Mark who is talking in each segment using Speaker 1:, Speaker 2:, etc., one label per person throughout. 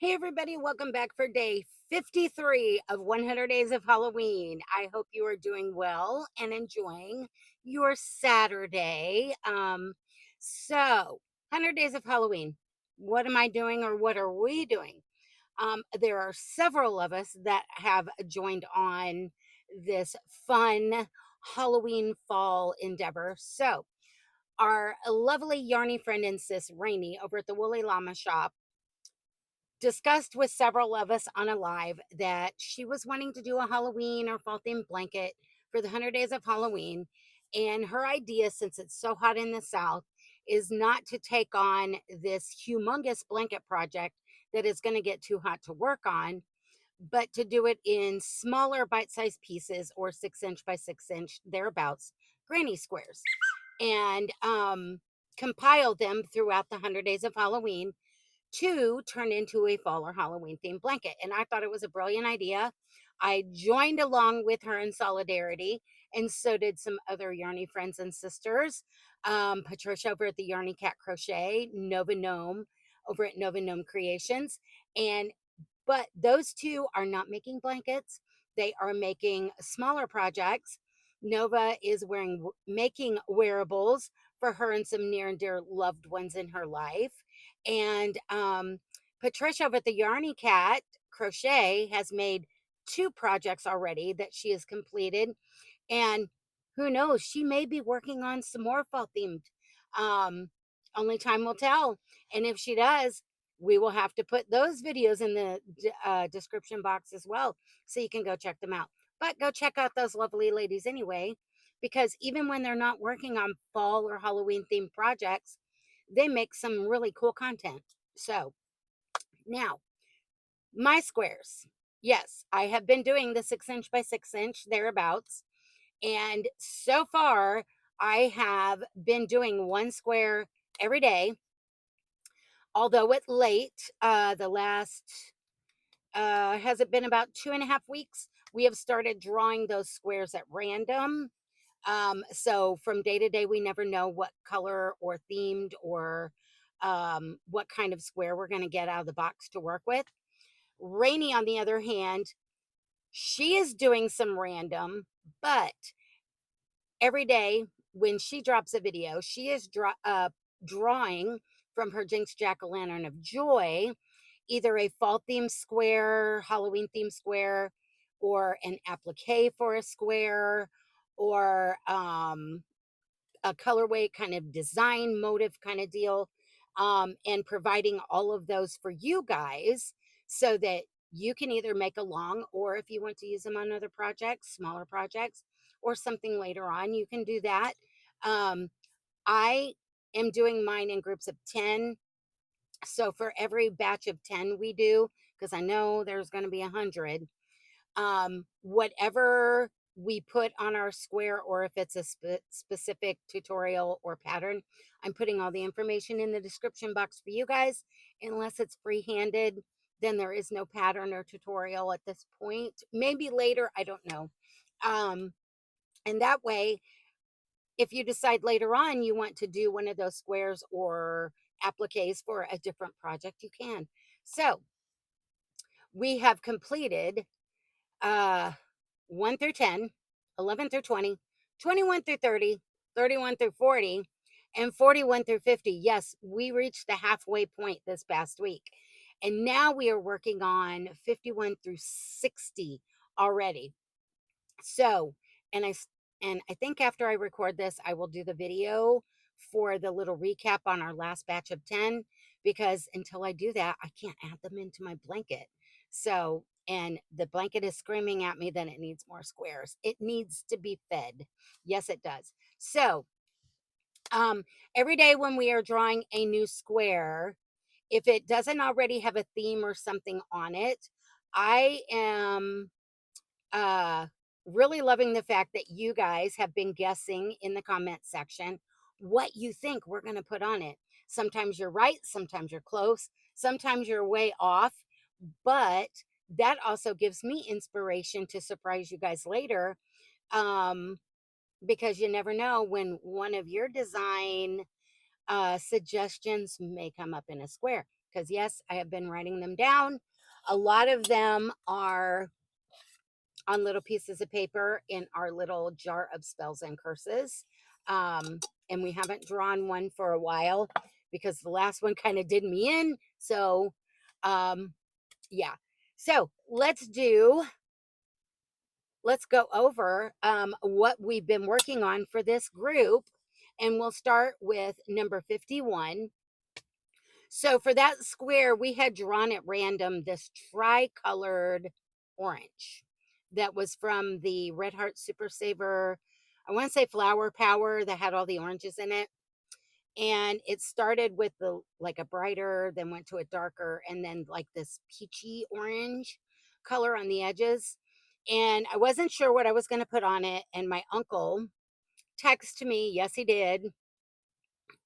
Speaker 1: Hey, everybody, welcome back for day 53 of 100 Days of Halloween. I hope you are doing well and enjoying your Saturday. So, 100 Days of Halloween. What am I doing or what are we doing? There are several of us that have joined on this fun Halloween fall endeavor. So, our lovely yarny friend and sis, Ranee, over at the Woolly Llama Shop discussed with several of us on a live that she was wanting to do a Halloween or fall themed blanket for the 100 days of Halloween. And her idea, since it's so hot in the South, is not to take on this humongous blanket project that is going to get too hot to work on, but to do it in smaller bite sized pieces or 6 inch by 6 inch, thereabouts, granny squares, and compile them throughout the 100 days of Halloween to turn into a fall or Halloween themed blanket. And I thought it was a brilliant idea. I joined along with her in solidarity, and so did some other Yarny friends and sisters. Patricia over at the Yarny Cat Crochet, Nova Gnome over at Nova Gnome Creations. And but those two are not making blankets. They are making smaller projects. Nova is making wearables for her and some near and dear loved ones in her life. And Patricia over at the Yarny Cat Crochet has made two projects already that she has completed. And who knows, she may be working on some more fall themed. Um, Only time will tell. And if she does, we will have to put those videos in the description box as well, so you can go check them out. But go check out those lovely ladies anyway, because even when they're not working on fall or Halloween themed projects, they make some really cool content. So now, my squares. Yes, I have been doing the 6 inch by 6 inch thereabouts. And so far, I have been doing one square every day, although it's late. The last, has it been about 2.5 weeks? We have started drawing those squares at random. So from day to day, we never know what color or themed or what kind of square we're going to get out of the box to work with. Rainy, on the other hand, she is doing some random, but every day when she drops a video, she is drawing from her Jinx Jack o' Lantern of Joy either a fall theme square, Halloween theme square, or an applique for a square, or a colorway kind of design motive kind of deal, and providing all of those for you guys so that you can either make a long, or if you want to use them on other projects, smaller projects, or something later on, you can do that. um, I am doing mine in groups of 10, so for every batch of 10 we do, because I know there's going to be 100, whatever we put on our square, or if it's a specific tutorial or pattern, I'm putting all the information in the description box for you guys. Unless it's free-handed, then there is no pattern or tutorial at this point. Maybe later, I don't know. um, and that way, if you decide later on you want to do one of those squares or appliques for a different project, you can. So we have completed uh 1 through 10, 11 through 20, 21 through 30, 31 through 40, and 41 through 50. Yes, we reached the halfway point this past week. And now we are working on 51 through 60 already. So, and I think after I record this, I will do the video for the little recap on our last batch of 10, because until I do that, I can't add them into my blanket. So, and the blanket is screaming at me that it needs more squares. It needs to be fed. Yes, it does. So, um, every day when we are drawing a new square, if it doesn't already have a theme or something on it, I am uh really loving the fact that you guys have been guessing in the comment section what you think we're going to put on it. Sometimes you're right, sometimes you're close, sometimes you're way off, but that also gives me inspiration to surprise you guys later. um because you never know when one of your design suggestions may come up in a square. Because, yes, I have been writing them down. A lot of them are on little pieces of paper in our little jar of spells and curses. And we haven't drawn one for a while because the last one kind of did me in. So, yeah. So let's go over what we've been working on for this group. And we'll start with number 51. So for that square, we had drawn at random this tri-colored orange that was from the Red Heart Super Saver. I want to say Flower Power that had all the oranges in it. And it started with the like a brighter, then went to a darker, and then like this peachy orange color on the edges. And I wasn't sure what I was going to put on it. And my uncle texted me, yes, he did,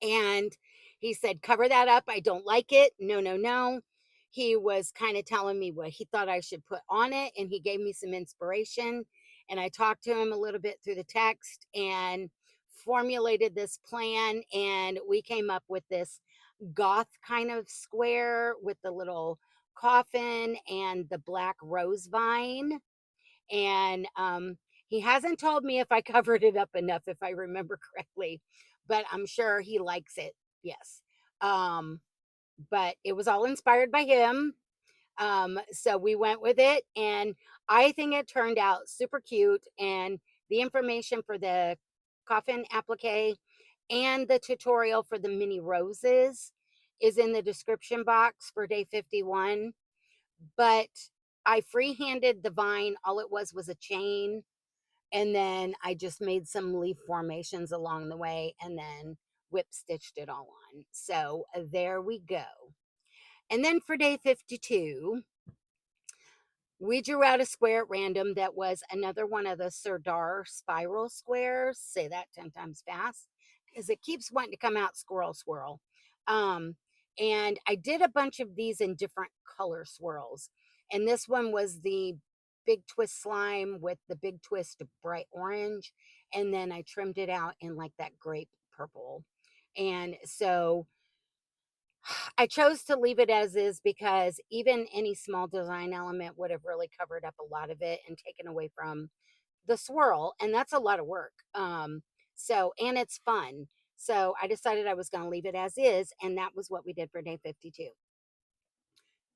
Speaker 1: and he said, cover that up. I don't like it. No, no, no. He was kind of telling me what he thought I should put on it. And he gave me some inspiration. And I talked to him a little bit through the text and formulated this plan. And we came up with this goth kind of square with the little coffin and the black rose vine. And he hasn't told me if I covered it up enough, if I remember correctly, but I'm sure he likes it. Yes. Um, but it was all inspired by him. So we went with it, and I think it turned out super cute. And the information for the coffin applique and the tutorial for the mini roses is in the description box for day 51. But I freehanded the vine. All it was a chain, and then I just made some leaf formations along the way and then whip stitched it all on. So there we go. And then for day 52, we drew out a square at random that was another one of the Sirdar spiral squares. Say that 10 times fast because it keeps wanting to come out squirrel swirl. Um, and I did a bunch of these in different color swirls. And this one was the big twist slime with the big twist of bright orange. And then I trimmed it out in like that grape purple. And so I chose to leave it as is because even any small design element would have really covered up a lot of it and taken away from the swirl. And that's a lot of work. And it's fun. So I decided I was going to leave it as is. And that was what we did for day 52.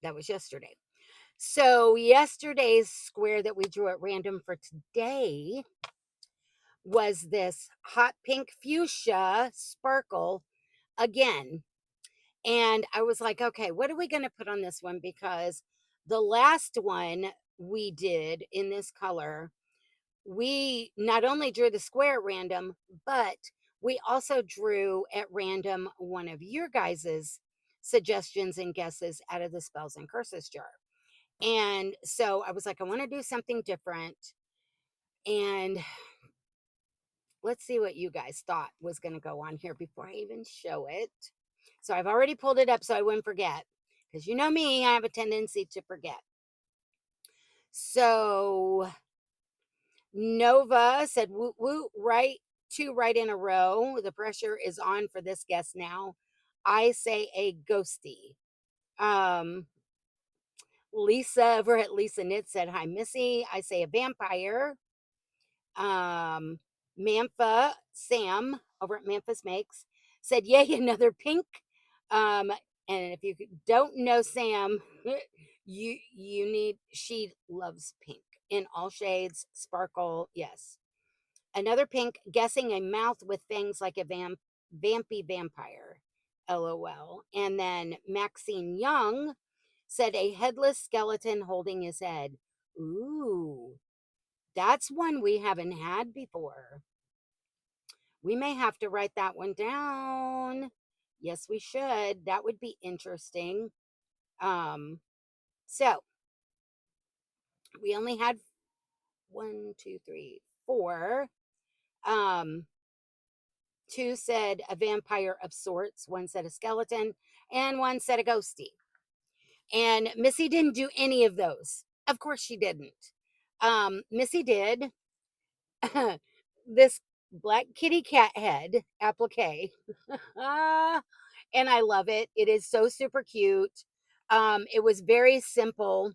Speaker 1: That was yesterday. So yesterday's square that we drew at random for today was this hot pink fuchsia sparkle again. And I was like, okay, what are we going to put on this one? Because the last one we did in this color, we not only drew the square at random, but we also drew at random one of your guys's suggestions and guesses out of the spells and curses jar. And so I was like, I want to do something different. And let's see what you guys thought was going to go on here before I even show it. So I've already pulled it up so I wouldn't forget. Because you know me, I have a tendency to forget. So Nova said, woot woot, right, 2 right in a row. The pressure is on for this guess now. I say a ghosty. Lisa over at Lisa Knit said, hi, Missy. I say a vampire. Mantha Sam over at Memphis Makes said, yay, another pink. And if you don't know Sam, you need, she loves pink in all shades, sparkle, yes. Another pink, guessing a mouth with fangs like a vampy vampire, lol. And then Maxine Young said a headless skeleton holding his head. Ooh, that's one we haven't had before. We may have to write that one down. Yes, we should. That would be interesting. So we only had 1, 2, 3, 4. 2 said a vampire of sorts, 1 said a skeleton, and 1 said a ghosty. And Missy didn't do any of those. Of course she didn't. Missy did this black kitty cat head applique. And I love it. It is so super cute. It was very simple,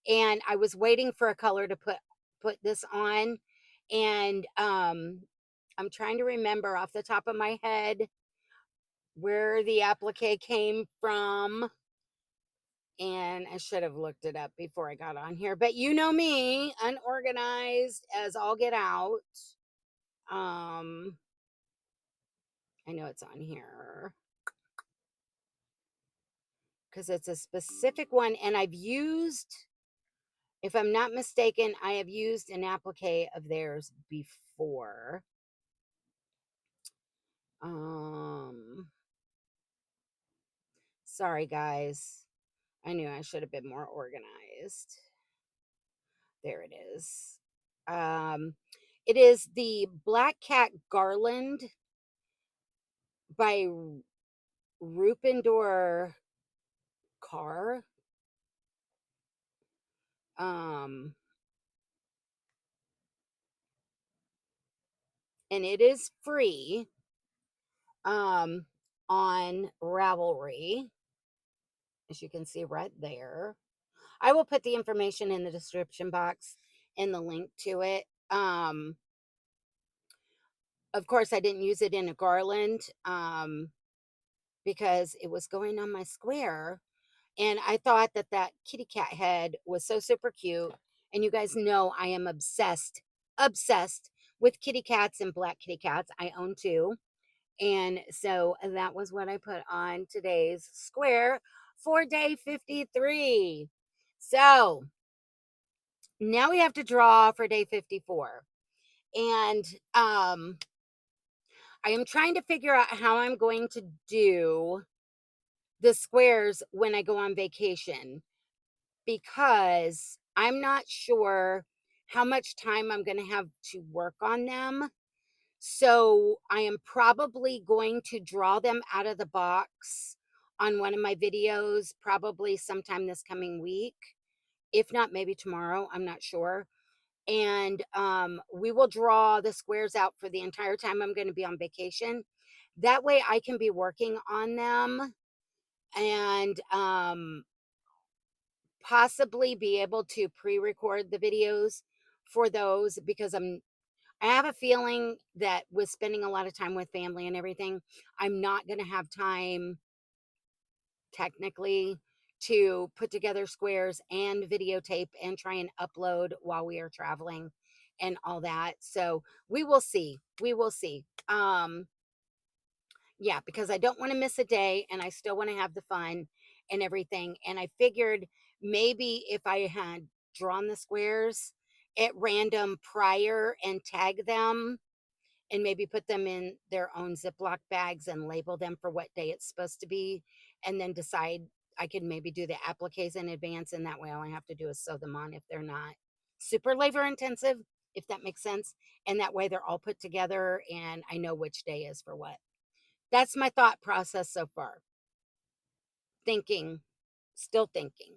Speaker 1: and I was waiting for a color to put this on, and I'm trying to remember off the top of my head where the applique came from, and I should have looked it up before I got on here, but you know me, unorganized as all get out. Um, I know it's on here because it's a specific one, and I've used, if I'm not mistaken, I have used an applique of theirs before. Um, Sorry guys. I knew I should have been more organized. There it is. Um, it is the Black Cat Garland by Rupendor Carr. Um, and it is free on Ravelry, as you can see right there. I will put the information in the description box and the link to it. Of course, I didn't use it in a garland because it was going on my square. And I thought that that kitty cat head was so super cute. And you guys know I am obsessed with kitty cats and black kitty cats. I own two. And so that was what I put on today's square for day 53. So now we have to draw for day 54. And I am trying to figure out how I'm going to do the squares when I go on vacation, because I'm not sure how much time I'm going to have to work on them. So I am probably going to draw them out of the box on one of my videos, probably sometime this coming week. If not, maybe tomorrow. I'm not sure. And we will draw the squares out for the entire time I'm going to be on vacation. That way I can be working on them, and possibly be able to pre-record the videos for those, because I have a feeling that with spending a lot of time with family and everything, I'm not going to have time technically to put together squares and videotape and try and upload while we are traveling and all that. So we will see. We will see. Yeah, because I don't want to miss a day, and I still want to have the fun and everything. And I figured maybe if I had drawn the squares at random prior and tag them, and maybe put them in their own Ziploc bags and label them for what day it's supposed to be, and then decide, I could maybe do the appliques in advance, and that way all I have to do is sew them on if they're not super labor intensive, if that makes sense. And that way they're all put together and I know which day is for what. That's my thought process so far. Thinking, still thinking.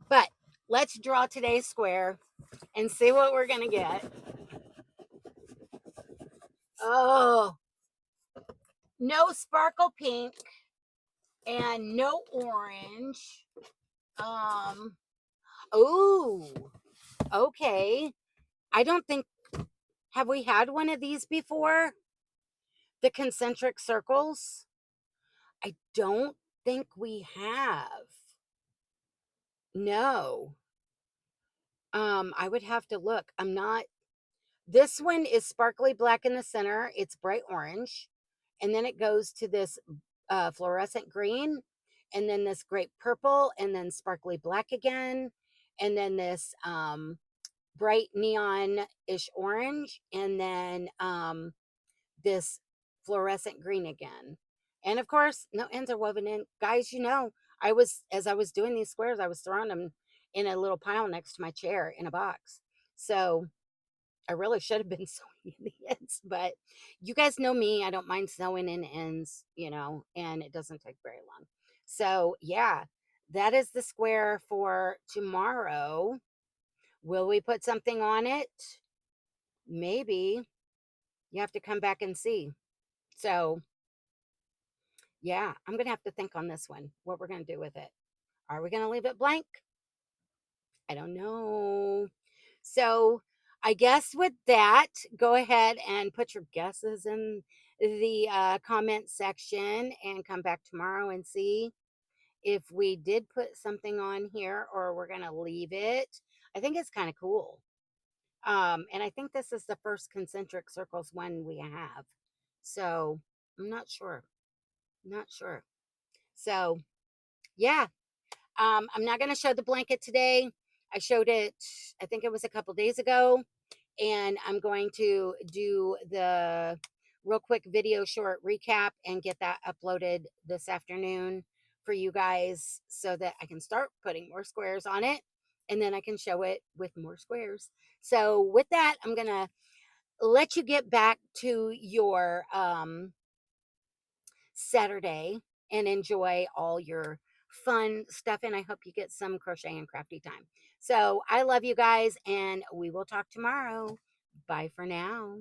Speaker 1: But let's draw today's square and see what we're going to get. Oh, no sparkle pink and no orange. Um, oh, okay. I don't think, have we had one of these before? The concentric circles? I don't think we have. No. I would have to look. I'm not, this one is sparkly black in the center. It's bright orange. And then it goes to this fluorescent green, and then this great purple, and then sparkly black again. And then this bright neon-ish orange, and then this fluorescent green again. And of course, no ends are woven in. Guys, you know, as I was doing these squares, I was throwing them in a little pile next to my chair in a box. So I really should have been sewing in the ends, but you guys know me. I don't mind sewing in ends, you know, and it doesn't take very long. So yeah, that is the square for tomorrow. Will we put something on it? Maybe. You have to come back and see. So, yeah, I'm going to have to think on this one, what we're going to do with it. Are we going to leave it blank? I don't know. So, I guess with that, go ahead and put your guesses in the comment section and come back tomorrow and see if we did put something on here or we're going to leave it. I think it's kind of cool. And I think this is the first concentric circles one we have. So I'm not sure. Not sure. So yeah. I'm not going to show the blanket today. I showed it, I think it was a couple days ago. And I'm going to do the real quick video short recap and get that uploaded this afternoon for you guys so that I can start putting more squares on it and then I can show it with more squares. So with that, I'm going to let you get back to your Saturday and enjoy all your fun stuff. And I hope you get some crochet and crafty time. So I love you guys and we will talk tomorrow. Bye for now.